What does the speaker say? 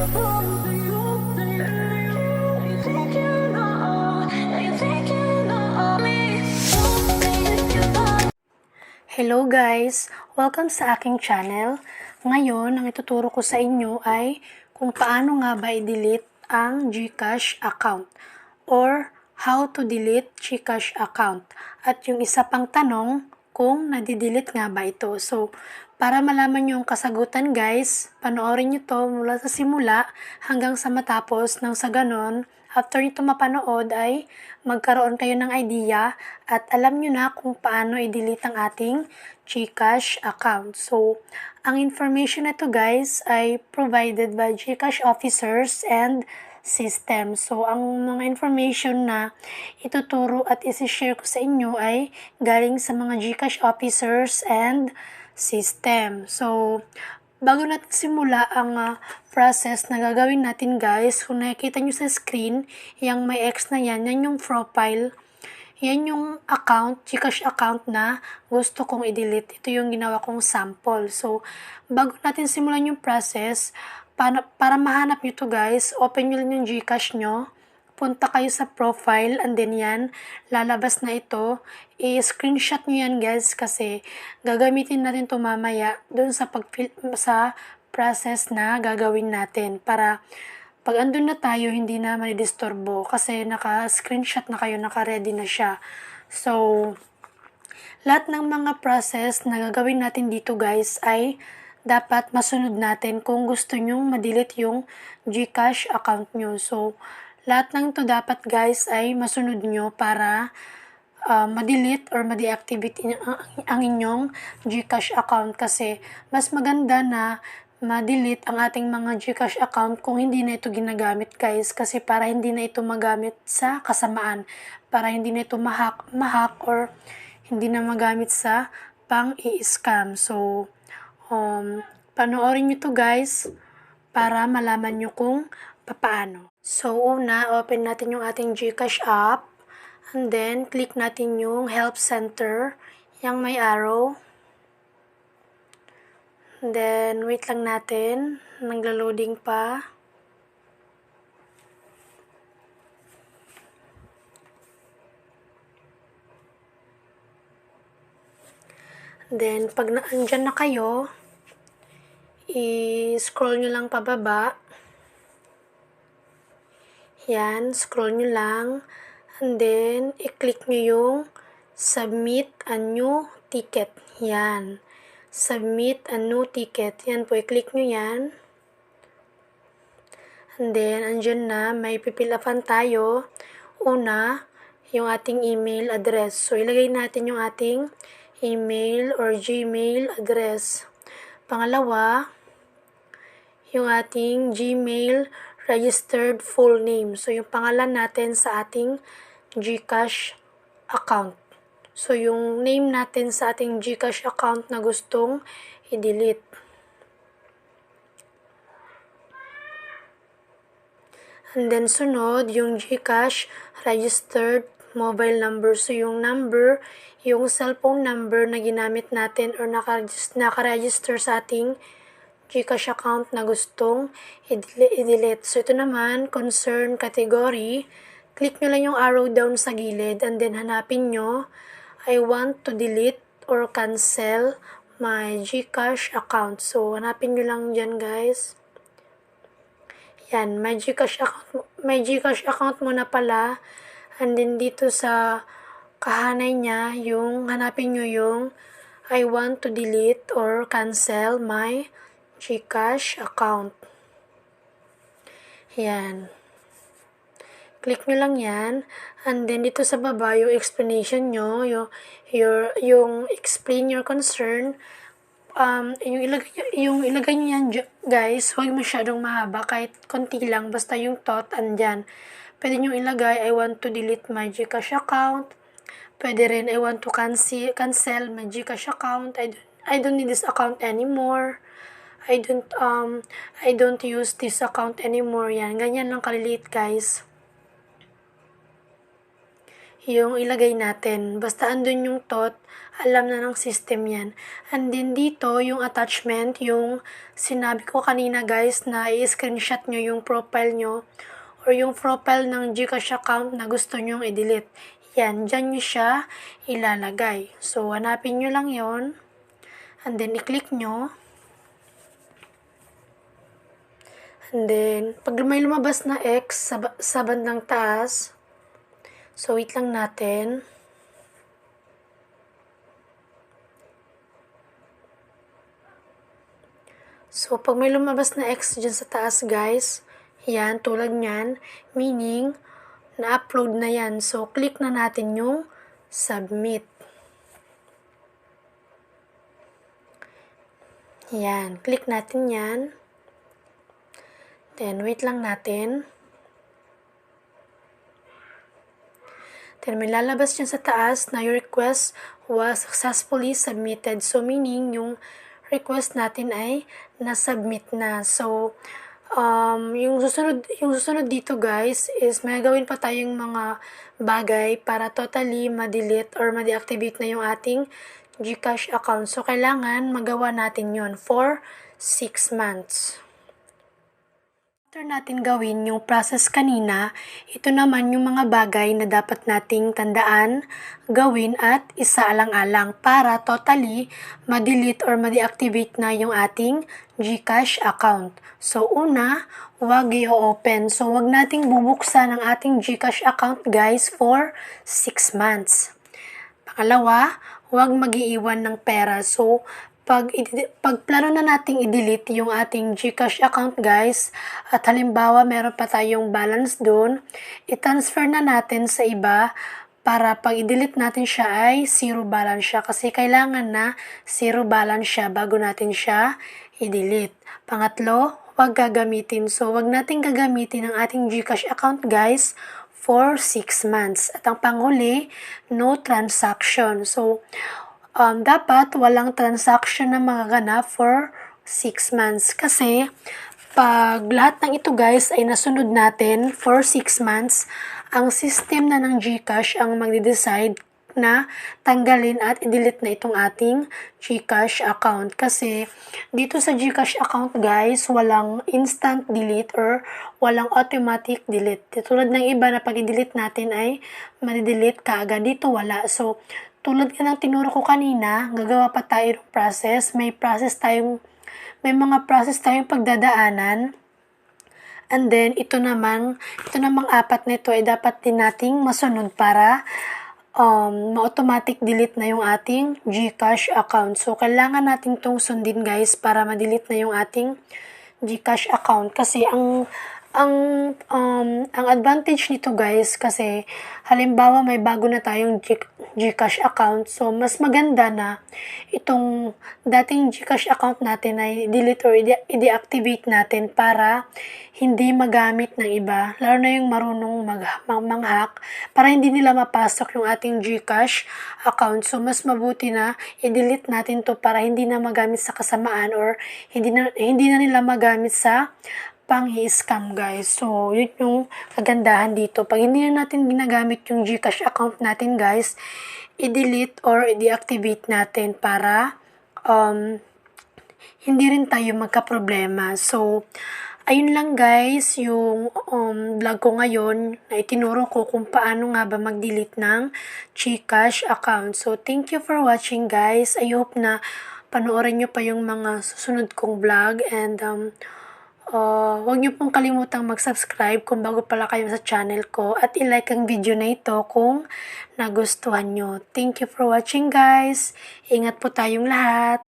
Hello guys! Welcome sa aking channel. Ngayon, ang ituturo ko sa inyo ay kung paano nga ba i-delete ang GCash account or how to delete GCash account. At yung isa pang tanong, kung nadidelete nga ba ito. So, para malaman nyo ang kasagutan guys, panoorin nyo to mula sa simula hanggang sa matapos nang sa ganon, after nyo mapanood ay magkaroon kayo ng idea at alam nyo na kung paano i-delete ang ating GCash account. So, ang information na to guys ay provided by GCash officers and system. So, ang mga information na ituturo at isi-share ko sa inyo ay galing sa mga GCash officers and system. So, bago natin simula ang process na gagawin natin guys, kung nakikita nyo sa screen, yung may X na yan yung profile. Yan yung account, GCash account na gusto kong i-delete. Ito yung ginawa kong sample. So, bago natin simulan yung process, para mahanap nyo to guys, open nyo lang yung GCash nyo. Punta kayo sa profile and then yan, lalabas na ito. I-screenshot nyo yan guys kasi gagamitin natin ito mamaya dun sa process na gagawin natin para pag andun na tayo, hindi na manidisturbo kasi naka-screenshot na kayo, naka-ready na siya. So, lahat ng mga process na gagawin natin dito guys ay dapat masunod natin kung gusto nyong ma-delete yung GCash account nyo. So, lahat ng ito dapat guys ay masunod nyo para ma-delete or ma-deactivate ang inyong GCash account kasi mas maganda na ma-delete ang ating mga GCash account kung hindi na ito ginagamit guys kasi para hindi na ito magamit sa kasamaan, para hindi na ito ma-hack or hindi na magamit sa pang-i-scam. So, panoorin nyo to guys para malaman nyo kung paano. So, una, open natin yung ating GCash app and then click natin yung Help Center, yung may arrow. Then, wait lang natin. Nagla-loading pa. Then, pag andyan na kayo, i-scroll nyo lang pababa. Yan, scroll nyo lang. And then, i-click nyo yung Submit a New Ticket. Yan. Submit a new ticket. Yan po, i-click nyo yan. And then, andyan na, may pipilapan tayo. Una, yung ating email address. So, ilagay natin yung ating email or Gmail address. Pangalawa, yung ating Gmail registered full name. So, yung pangalan natin sa ating GCash account. So, yung name natin sa ating GCash account na gustong i-delete. And then, sunod, yung GCash registered mobile number. So, yung number, yung cellphone number na ginamit natin or nakaregister sa ating GCash account na gustong i-delete. So, ito naman, concern category. Click nyo lang yung arrow down sa gilid and then hanapin nyo, I want to delete or cancel my GCash account. So, hanapin nyo lang dyan guys. Yan, may GCash account mo na pala. And then dito sa kahanay niya, yung hanapin nyo yung I want to delete or cancel my GCash account. Yan. Click nyo lang yan. And then, dito sa baba, yung explanation nyo, yung explain your concern, yung ilagay nyo yan, guys, huwag masyadong mahaba, kahit konti lang, basta yung thought, andyan. Pwede nyo ilagay, I want to delete my GCash account. Pwede rin, I want to cancel my GCash account. I don't need this account anymore. I don't use this account anymore. Yan, ganyan lang kaliliit, guys. yung ilagay natin. Basta andun yung tot, alam na ng system yan. And then dito, yung attachment, yung sinabi ko kanina guys na i-screenshot nyo yung profile nyo or yung profile ng GCash account na gusto nyong i-delete. Yan, dyan nyo siya ilalagay. So, hanapin nyo lang yon and then i-click nyo. And then, pag may lumabas na X sa bandang taas, so wait lang natin. So, pag may lumabas na X dyan sa taas, guys, yan, tulad nyan, meaning, na-upload na yan. So, click na natin yung submit. Yan, click natin yan. Then, wait lang natin. Then, may lalabas dyan sa taas na your request was successfully submitted. So, meaning, yung request natin ay na-submit na. So, yung susunod dito guys is may gawin pa tayong mga bagay para totally ma-delete or ma-deactivate na yung ating GCash account. So, kailangan magawa natin yon for 6 months. After natin gawin yung process kanina, ito naman yung mga bagay na dapat nating tandaan, gawin at isaalang-alang para totally ma-delete or ma-deactivate na yung ating GCash account. So, una, huwag i-open. So, huwag nating bubuksan ang ating GCash account guys for 6 months. Pangalawa, huwag mag-iiwan ng pera. So, pag plano na nating i-delete yung ating GCash account guys, at halimbawa meron pa tayong balance doon, i-transfer na natin sa iba para pag i-delete natin siya ay zero balance siya kasi kailangan na zero balance siya bago natin siya i-delete. Pangatlo, huwag gagamitin. So, huwag natin gagamitin ang ating GCash account guys for 6 months. At ang panghuli, no transaction. So, dapat walang transaction na magaganap for 6 months. Kasi, pag lahat ng ito guys ay nasunod natin for 6 months, ang system na ng GCash ang magde-decide na tanggalin at i-delete na itong ating GCash account. Kasi, dito sa GCash account guys, walang instant delete or walang automatic delete. Tulad ng iba na pag i-delete natin ay ma-delete kaagad. Dito wala. So, tulad ka ng tinuro ko kanina, gagawa pa tayo ng process. May mga process tayong pagdadaanan. And then, ito namang apat na ito ay dapat din nating masunod para ma-automatic delete na yung ating GCash account. So, kailangan natin itong sundin guys para ma-delete na yung ating GCash account. Kasi ang advantage nito guys kasi halimbawa may bago na tayong GCash account, so mas maganda na itong dating GCash account natin ay delete or i-deactivate natin para hindi magamit ng iba, lalo na yung marunong mang-hack, para hindi nila mapasok yung ating GCash account. So mas mabuti na i-delete natin to para hindi na magamit sa kasamaan or hindi na nila magamit sa pang-i-scam guys. So, yun yung kagandahan dito. Pag hindi na natin ginagamit yung GCash account natin guys, i-delete or i-deactivate natin para hindi rin tayo magka-problema. So, ayun lang guys yung vlog ko ngayon na itinuro ko kung paano nga ba mag-delete ng GCash account. So, thank you for watching guys. I hope na panoorin nyo pa yung mga susunod kong vlog and huwag niyo pong kalimutang mag-subscribe kung bago pala kayo sa channel ko at i-like ang video na ito kung nagustuhan nyo. Thank you for watching guys. Ingat po tayong lahat.